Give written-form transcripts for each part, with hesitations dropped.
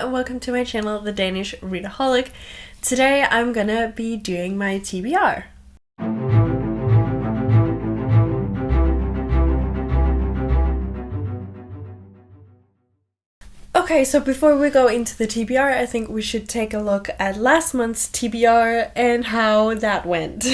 and welcome to my channel, The Danish Readaholic. Today I'm gonna be doing my TBR. Okay, so before we go into the TBR, I think we should take a look at last month's TBR and how that went.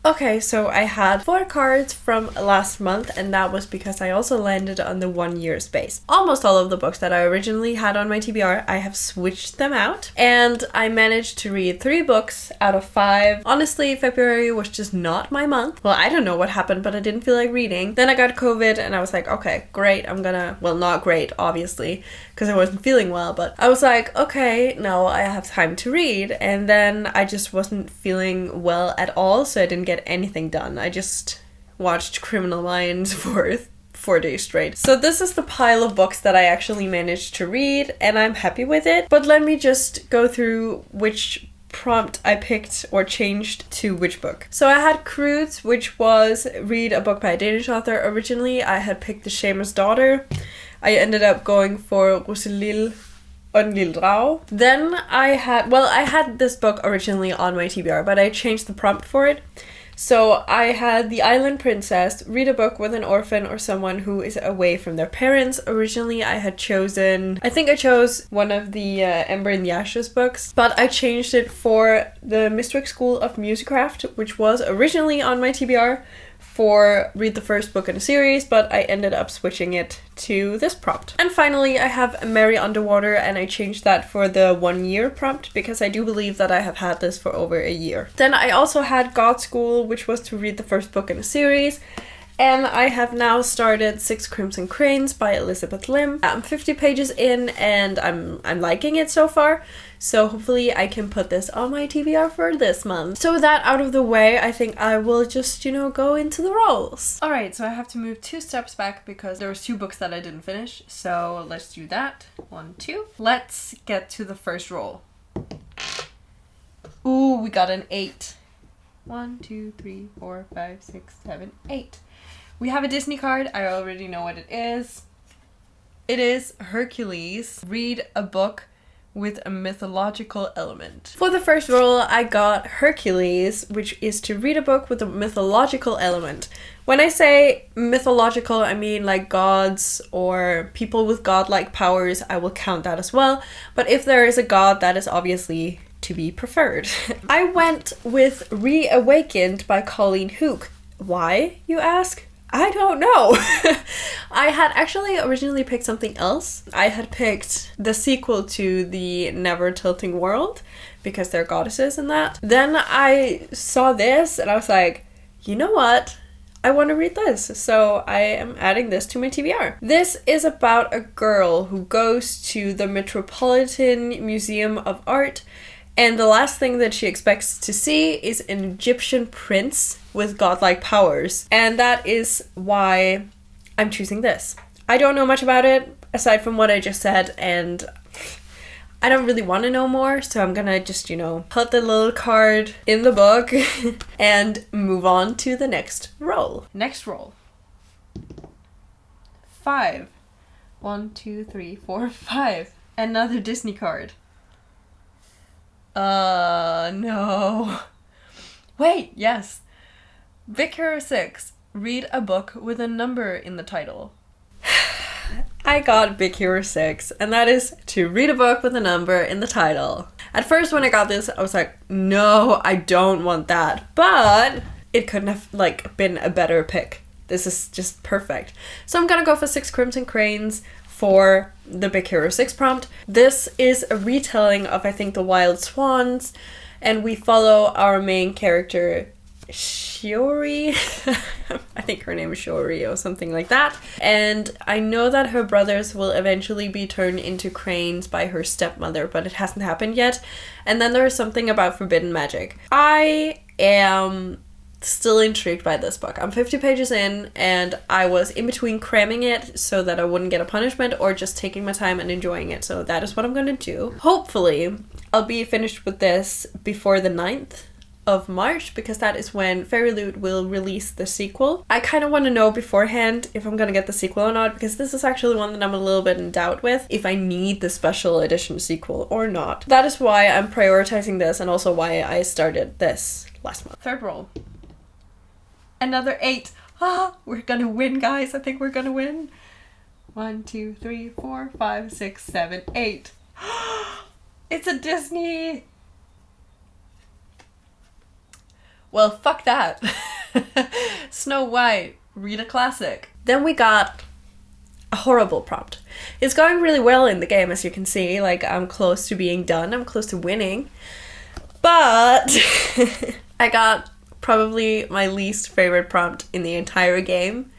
Okay, so I had 4 cards from last month, and that was because I also landed on the 1 year space. Almost all of the books that I originally had on my TBR, I have switched them out, and I managed to read 3 books out of 5. Honestly, February was just not my month. Well, I don't know what happened, but I didn't feel like reading. Then I got COVID, and I was like, okay, great, well, not great, obviously, because I wasn't feeling well, but I was like, okay, now I have time to read. And then I just wasn't feeling well at all, so I didn't get anything done. I just watched Criminal Minds for 4 days straight. So this is the pile of books that I actually managed to read, and I'm happy with it. But let me just go through which prompt I picked or changed to which book. So I had Crudes, which was read a book by a Danish author. Originally I had picked The Shamer's Daughter. I ended up going for Rosalil og en lille drage. Then I had this book originally on my TBR, but I changed the prompt for it. So I had The Island Princess, read a book with an orphan or someone who is away from their parents. Originally I chose one of the Ember in the Ashes books, but I changed it for the Mistwick School of Musicraft, which was originally on my TBR for read the first book in a series, but I ended up switching it to this prompt. And finally I have Mary Underwater, and I changed that for the 1 year prompt because I do believe that I have had this for over a year. Then I also had God School, which was to read the first book in a series. And I have now started 6 Crimson Cranes by Elizabeth Lim. I'm 50 pages in and I'm liking it so far. So hopefully I can put this on my TBR for this month. So with that out of the way, I think I will just, go into the rolls. Alright, so I have to move 2 steps back because there was 2 books that I didn't finish. So let's do that. 1, 2. Let's get to the first roll. Ooh, we got an 8. 1, 2, 3, 4, 5, 6, 7, 8. We have a Disney card. I already know what it is. It is Hercules. Read a book with a mythological element. For the first roll, I got Hercules, which is to read a book with a mythological element. When I say mythological, I mean like gods or people with godlike powers. I will count that as well. But if there is a god, that is obviously to be preferred. I went with Reawakened by Colleen Hooke. Why, you ask? I don't know. I had actually originally picked something else. I had picked the sequel to The Never Tilting World because they're goddesses in that. Then I saw this and I was like, you know what? I want to read this. So I am adding this to my TBR. This is about a girl who goes to the Metropolitan Museum of Art, and the last thing that she expects to see is an Egyptian prince with godlike powers. And that is why I'm choosing this. I don't know much about it, aside from what I just said, and I don't really want to know more, so I'm gonna just, put the little card in the book and move on to the next roll. Next roll. 5. 1, 2, 3, 4, 5. Another Disney card. No. Wait, yes. Big Hero 6. Read a book with a number in the title. I got Big Hero 6, and that is to read a book with a number in the title. At first when I got this, I was like, no, I don't want that. But it couldn't have, been a better pick. This is just perfect. So I'm gonna go for 6 Crimson Cranes for the Big Hero 6 prompt. This is a retelling of, I think, The Wild Swans, and we follow our main character, Shiori. I think her name is Shiori or something like that. And I know that her brothers will eventually be turned into cranes by her stepmother, but it hasn't happened yet. And then there is something about forbidden magic. I am still intrigued by this book. I'm 50 pages in, and I was in between cramming it so that I wouldn't get a punishment or just taking my time and enjoying it. So that is what I'm gonna do. Hopefully, I'll be finished with this before the 9th of March, because that is when Fairy Loot will release the sequel. I kind of want to know beforehand if I'm gonna get the sequel or not, because this is actually one that I'm a little bit in doubt with, if I need the special edition sequel or not. That is why I'm prioritizing this, and also why I started this last month. Third roll. Another 8. Ah, we're gonna win, guys. I think we're gonna win. 1, 2, 3, 4, 5, 6, 7, 8. It's a Disney. Well, fuck that. Snow White, read a classic. Then we got a horrible prompt. It's going really well in the game, as you can see. Like, I'm close to being done. I'm close to winning. But I got probably my least favorite prompt in the entire game,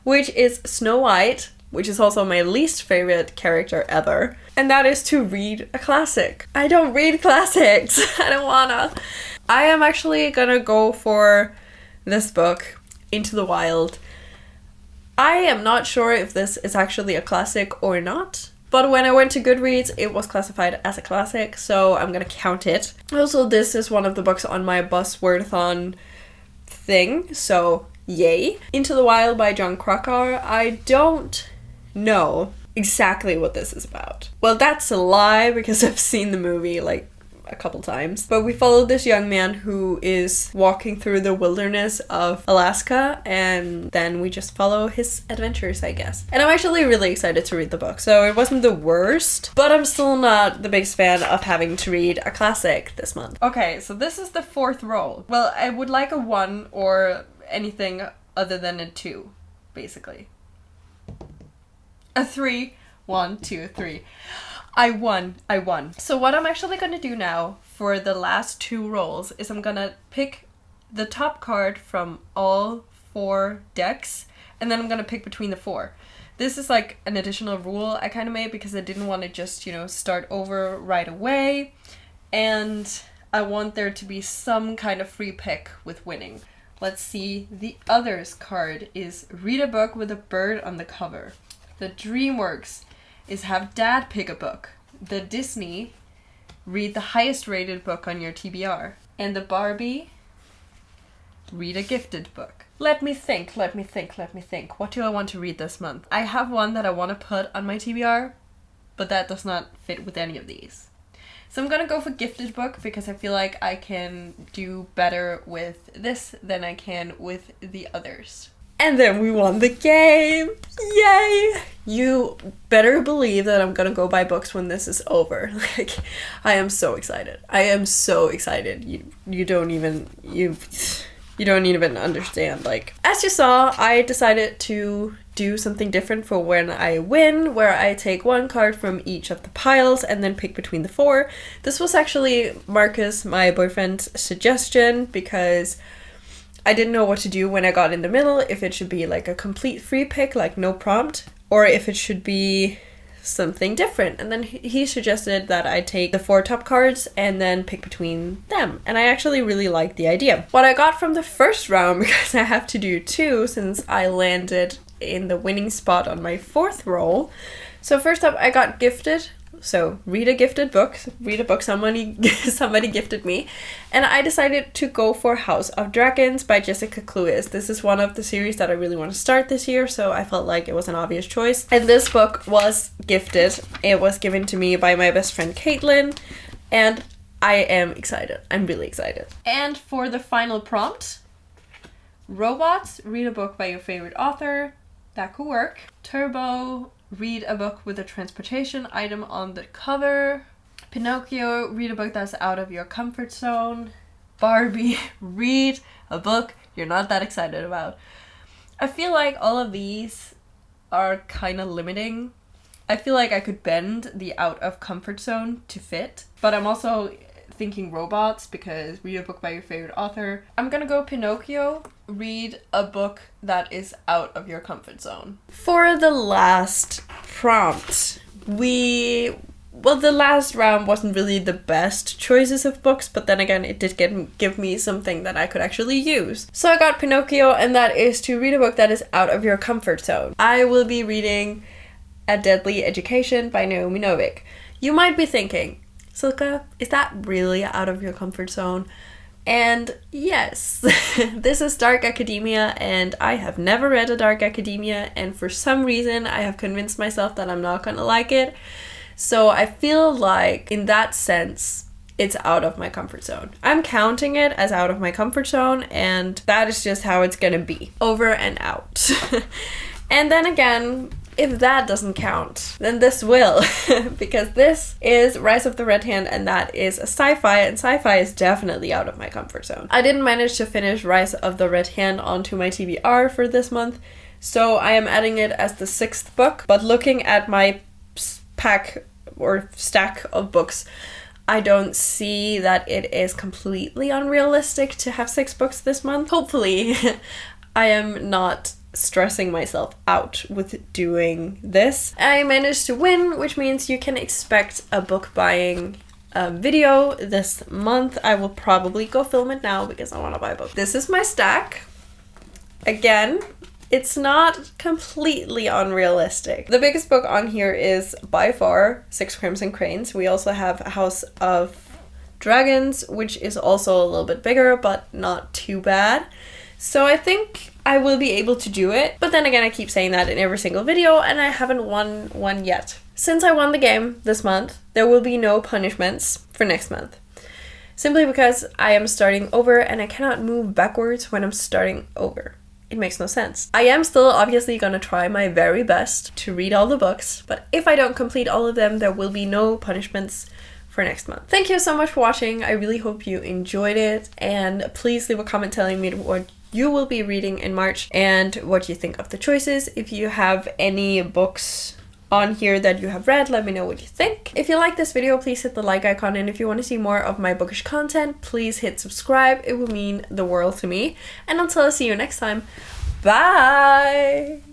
which is Snow White, which is also my least favorite character ever. And that is to read a classic. I don't read classics. I don't wanna. I am actually gonna go for this book, Into the Wild. I am not sure if this is actually a classic or not, but when I went to Goodreads, it was classified as a classic, so I'm gonna count it. Also, this is one of the books on my Buzzwordathon thing, so yay. Into the Wild by John Krakauer. I don't know exactly what this is about. Well, that's a lie, because I've seen the movie like a couple times. But we follow this young man who is walking through the wilderness of Alaska, and then we just follow his adventures, I guess. And I'm actually really excited to read the book, so it wasn't the worst, but I'm still not the biggest fan of having to read a classic this month. Okay, so this is the fourth roll. Well, I would like a 1 or anything other than a 2, basically. A 3. 1, 2, 3. I won. So what I'm actually gonna do now for the last 2 rolls is I'm gonna pick the top card from all 4 decks, and then I'm gonna pick between the 4. This is like an additional rule I kind of made because I didn't want to just, you know, start over right away, and I want there to be some kind of free pick with winning. Let's see. The others card is read a book with a bird on the cover. The DreamWorks is have dad pick a book. The Disney, read the highest rated book on your TBR. And the Barbie, read a gifted book. Let me think. What do I want to read this month? I have one that I want to put on my TBR, but that does not fit with any of these. So I'm gonna go for gifted book because I feel like I can do better with this than I can with the others. And then we won the game! Yay! You better believe that I'm gonna go buy books when this is over. Like, I am so excited. You don't even understand. Like, as you saw, I decided to do something different for when I win, where I take 1 card from each of the piles and then pick between the 4. This was actually Marcus, my boyfriend's, suggestion, because I didn't know what to do when I got in the middle, if it should be like a complete free pick, like no prompt, or if it should be something different. And then he suggested that I take the 4 top cards and then pick between them. And I actually really liked the idea. What I got from the first round, because I have to do 2 since I landed in the winning spot on my 4th roll. So first up, I got gifted. So read a gifted book, read a book somebody gifted me, and I decided to go for House of Dragons by Jessica Cluess. This is one of the series that I really want to start this year, so I felt like it was an obvious choice. And this book was gifted. It was given to me by my best friend Caitlin, and I am excited. I'm really excited. And for the final prompt, robots, read a book by your favorite author. That could work. Turbo, read a book with a transportation item on the cover. Pinocchio, read a book that's out of your comfort zone. Barbie, read a book you're not that excited about. I feel like all of these are kind of limiting. I feel like I could bend the out of comfort zone to fit, but I'm also thinking robots because read a book by your favorite author. I'm gonna go Pinocchio, read a book that is out of your comfort zone. For the last prompt, the last round wasn't really the best choices of books, but then again, it did give me something that I could actually use. So I got Pinocchio, and that is to read a book that is out of your comfort zone. I will be reading A Deadly Education by Naomi Novik. You might be thinking, Silka, is that really out of your comfort zone? And yes, this is dark academia, and I have never read a dark academia, and for some reason I have convinced myself that I'm not gonna like it. So I feel like in that sense, it's out of my comfort zone. I'm counting it as out of my comfort zone, and that is just how it's gonna be. Over and out. And then again, if that doesn't count, then this will, because this is Rise of the Red Hand, and that is a sci-fi, and sci-fi is definitely out of my comfort zone. I didn't manage to finish Rise of the Red Hand onto my TBR for this month, so I am adding it as the 6th book, but looking at my pack or stack of books, I don't see that it is completely unrealistic to have 6 books this month. Hopefully, I am not stressing myself out with doing this. I managed to win, which means you can expect a book buying video this month. I will probably go film it now because I want to buy a book. This is my stack. Again, it's not completely unrealistic. The biggest book on here is by far Six Crimson Cranes. We also have House of Dragons, which is also a little bit bigger, but not too bad. So I think I will be able to do it. But then again, I keep saying that in every single video, and I haven't won one yet. Since I won the game this month, there will be no punishments for next month. Simply because I am starting over, and I cannot move backwards when I'm starting over. It makes no sense. I am still obviously gonna try my very best to read all the books, but if I don't complete all of them, there will be no punishments for next month. Thank you so much for watching. I really hope you enjoyed it, and please leave a comment telling me what you will be reading in March and what you think of the choices. If you have any books on here that you have read, let me know what you think. If you like this video, please hit the like icon, and if you want to see more of my bookish content, please hit subscribe. It will mean the world to me. And until I see you next time, bye!